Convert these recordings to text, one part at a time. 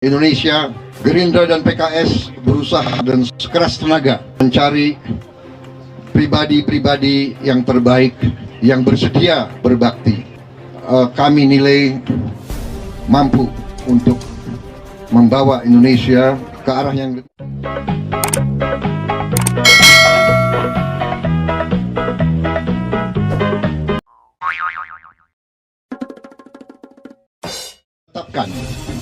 Indonesia, Gerindra dan PKS berusaha dan sekeras tenaga mencari pribadi-pribadi yang terbaik yang bersedia berbakti. Kami nilai mampu untuk membawa Indonesia ke arah yang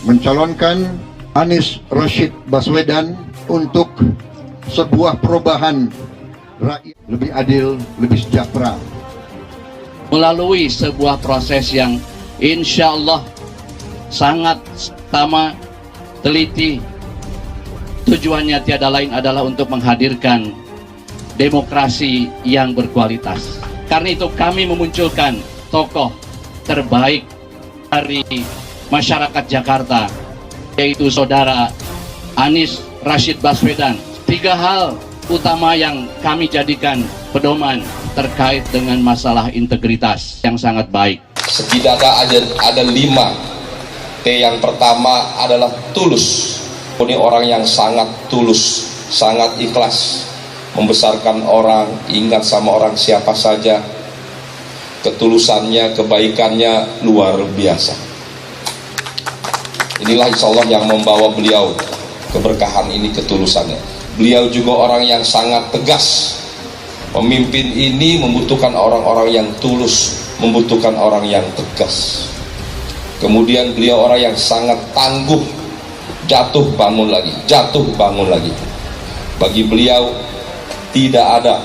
mencalonkan Anies Rashid Baswedan untuk sebuah perubahan rakyat lebih adil, lebih sejahtera. Melalui sebuah proses yang insya Allah sangat teliti, tujuannya tiada lain adalah untuk menghadirkan demokrasi yang berkualitas. Karena itu kami memunculkan tokoh terbaik dari masyarakat Jakarta, yaitu saudara Anies Rashid Baswedan. 3 hal utama yang kami jadikan pedoman terkait dengan masalah integritas yang sangat baik. Setidaknya ada 5 T. Yang pertama adalah tulus. Ini orang yang sangat tulus, sangat ikhlas membesarkan orang, ingat sama orang siapa saja. Ketulusannya, kebaikannya luar biasa. Inilah insya Allah yang membawa beliau keberkahan ini, ketulusannya. Beliau juga orang yang sangat tegas. Pemimpin ini membutuhkan orang-orang yang tulus, membutuhkan orang yang tegas. Kemudian beliau orang yang sangat tangguh, jatuh bangun lagi, jatuh bangun lagi. Bagi beliau tidak ada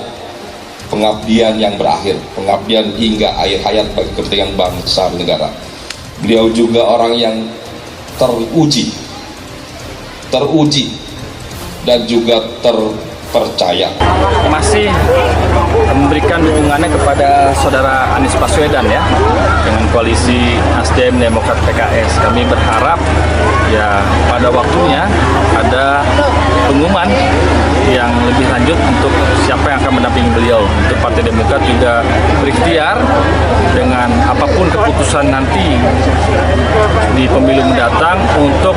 pengabdian yang berakhir, pengabdian hingga akhir hayat bagi kepentingan bangsa dan negara. Beliau juga orang yang teruji dan juga terpercaya. Masih memberikan dukungannya kepada saudara Anies Baswedan ya, dengan koalisi Nasdem, Demokrat, PKS. Kami berharap ya pada waktunya ada pengumuman yang lebih lanjut untuk siapa yang akan mendampingi beliau. Untuk Partai Demokrat juga berikhtiar dengan apapun keputusan nanti di pemilu mendatang untuk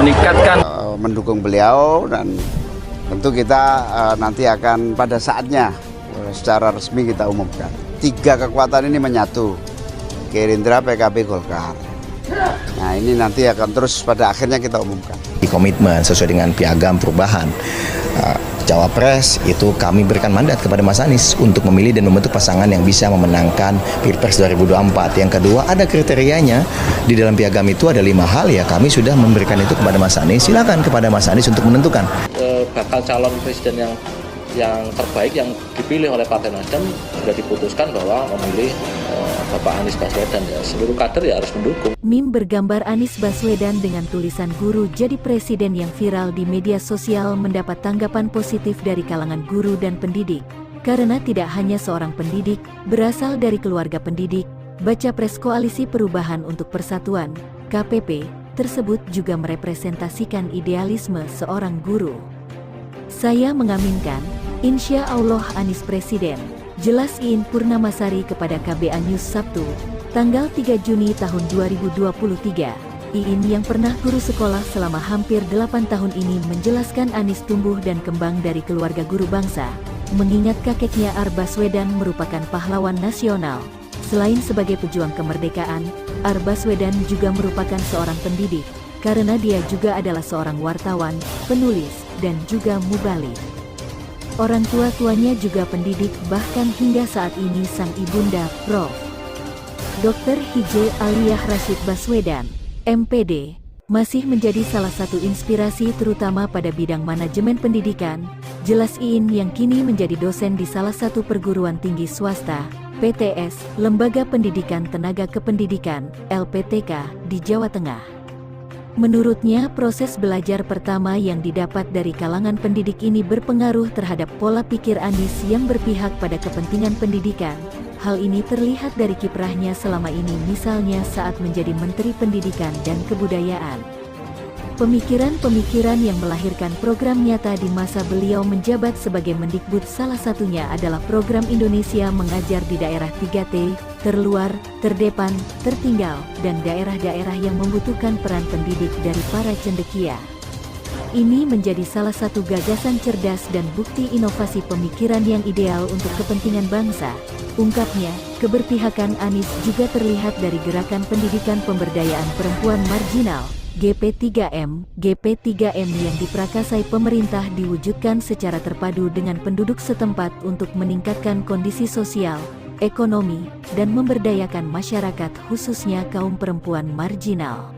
meningkatkan mendukung beliau, dan tentu kita nanti akan pada saatnya secara resmi kita umumkan. 3 kekuatan ini menyatu, Gerindra, PKB, Golkar. Nah ini nanti akan terus pada akhirnya kita umumkan. Komitmen sesuai dengan piagam perubahan Cawapres itu kami berikan mandat kepada Mas Anies untuk memilih dan membentuk pasangan yang bisa memenangkan Pilpres 2024. Yang kedua, ada kriterianya di dalam piagam itu, ada 5 hal ya, kami sudah memberikan itu kepada Mas Anies. Silakan kepada Mas Anies untuk menentukan. Bakal calon presiden yang terbaik yang dipilih oleh Partai Nasdem sudah diputuskan bahwa memilih Bapak Anies Baswedan, ya seluruh kader ya harus mendukung. Meme bergambar Anies Baswedan dengan tulisan "Guru jadi Presiden" yang viral di media sosial mendapat tanggapan positif dari kalangan guru dan pendidik. Karena tidak hanya seorang pendidik, berasal dari keluarga pendidik, Baca Pres Koalisi Perubahan untuk Persatuan, KPP, tersebut juga merepresentasikan idealisme seorang guru. Saya mengaminkan, insya Allah Anies Presiden, jelas Iin Purnamasari kepada KBA News Sabtu, tanggal 3 Juni tahun 2023. Iin yang pernah guru sekolah selama hampir 8 tahun ini menjelaskan Anies tumbuh dan kembang dari keluarga guru bangsa, mengingat kakeknya Ar Baswedan merupakan pahlawan nasional. Selain sebagai pejuang kemerdekaan, Ar Baswedan juga merupakan seorang pendidik, karena dia juga adalah seorang wartawan, penulis, dan juga mubalik. Orang tua-tuanya juga pendidik, bahkan hingga saat ini sang ibunda, Prof. Dr. Hj. Aliyah Rashid Baswedan, MPD, masih menjadi salah satu inspirasi terutama pada bidang manajemen pendidikan. Jelas Iin yang kini menjadi dosen di salah satu perguruan tinggi swasta, PTS, Lembaga Pendidikan Tenaga Kependidikan, LPTK, di Jawa Tengah. Menurutnya, proses belajar pertama yang didapat dari kalangan pendidik ini berpengaruh terhadap pola pikir Anies yang berpihak pada kepentingan pendidikan. Hal ini terlihat dari kiprahnya selama ini, misalnya saat menjadi Menteri Pendidikan dan Kebudayaan. Pemikiran-pemikiran yang melahirkan program nyata di masa beliau menjabat sebagai Mendikbud, salah satunya adalah program Indonesia Mengajar di Daerah 3T, terluar, terdepan, tertinggal, dan daerah-daerah yang membutuhkan peran pendidik dari para cendekia. Ini menjadi salah satu gagasan cerdas dan bukti inovasi pemikiran yang ideal untuk kepentingan bangsa. Ungkapnya, keberpihakan Anies juga terlihat dari gerakan pendidikan pemberdayaan perempuan marginal, GP3M. GP3M yang diprakasai pemerintah diwujudkan secara terpadu dengan penduduk setempat untuk meningkatkan kondisi sosial, ekonomi, dan memberdayakan masyarakat khususnya kaum perempuan marginal.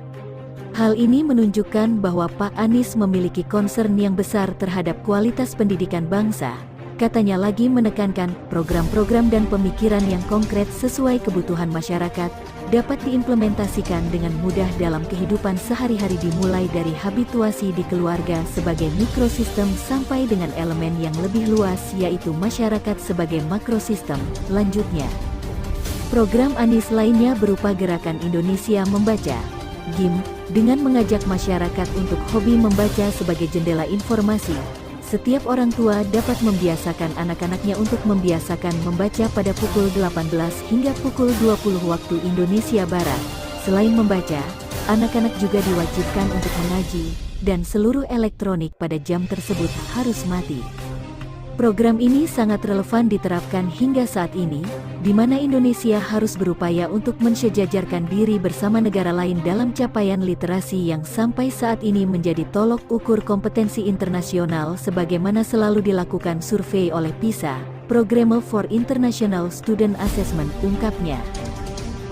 Hal ini menunjukkan bahwa Pak Anies memiliki concern yang besar terhadap kualitas pendidikan bangsa. Katanya lagi menekankan program-program dan pemikiran yang konkret sesuai kebutuhan masyarakat dapat diimplementasikan dengan mudah dalam kehidupan sehari-hari dimulai dari habituasi di keluarga sebagai mikrosistem sampai dengan elemen yang lebih luas yaitu masyarakat sebagai makrosistem. Lanjutnya, program Anies lainnya berupa Gerakan Indonesia Membaca, GIM, dengan mengajak masyarakat untuk hobi membaca sebagai jendela informasi. Setiap orang tua dapat membiasakan anak-anaknya untuk membiasakan membaca pada pukul 18 hingga pukul 20 waktu Indonesia Barat. Selain membaca, anak-anak juga diwajibkan untuk mengaji, dan seluruh elektronik pada jam tersebut harus mati. Program ini sangat relevan diterapkan hingga saat ini, di mana Indonesia harus berupaya untuk mensejajarkan diri bersama negara lain dalam capaian literasi yang sampai saat ini menjadi tolok ukur kompetensi internasional sebagaimana selalu dilakukan survei oleh PISA, Programme for International Student Assessment, ungkapnya.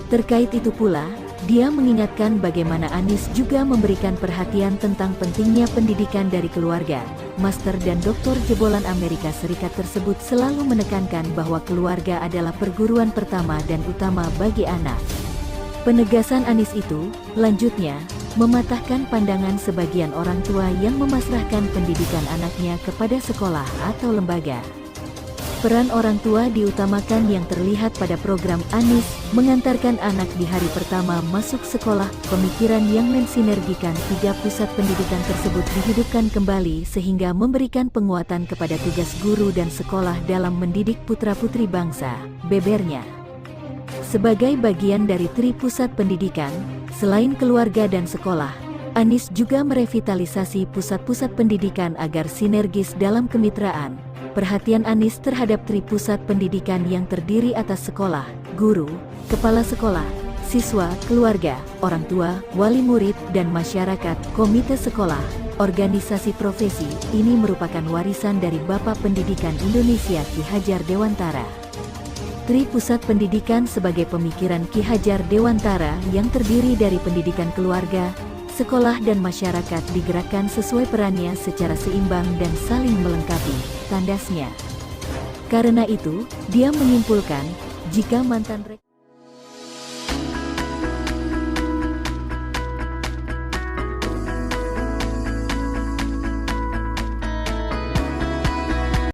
Terkait itu pula, dia mengingatkan bagaimana Anies juga memberikan perhatian tentang pentingnya pendidikan dari keluarga. Master dan doktor jebolan Amerika Serikat tersebut selalu menekankan bahwa keluarga adalah perguruan pertama dan utama bagi anak. Penegasan Anies itu, lanjutnya, mematahkan pandangan sebagian orang tua yang memasrahkan pendidikan anaknya kepada sekolah atau lembaga. Peran orang tua diutamakan yang terlihat pada program Anies, mengantarkan anak di hari pertama masuk sekolah. Pemikiran yang mensinergikan 3 pusat pendidikan tersebut dihidupkan kembali sehingga memberikan penguatan kepada tugas guru dan sekolah dalam mendidik putra-putri bangsa, bebernya. Sebagai bagian dari Tri Pusat Pendidikan, selain keluarga dan sekolah, Anies juga merevitalisasi pusat-pusat pendidikan agar sinergis dalam kemitraan. Perhatian Anies terhadap Tri Pusat Pendidikan yang terdiri atas sekolah, guru, kepala sekolah, siswa, keluarga, orang tua, wali murid, dan masyarakat, komite sekolah, organisasi profesi, ini merupakan warisan dari Bapak Pendidikan Indonesia Ki Hajar Dewantara. Tri Pusat Pendidikan sebagai pemikiran Ki Hajar Dewantara yang terdiri dari pendidikan keluarga, sekolah dan masyarakat digerakkan sesuai perannya secara seimbang dan saling melengkapi, tandasnya. Karena itu, dia menyimpulkan, jika mantan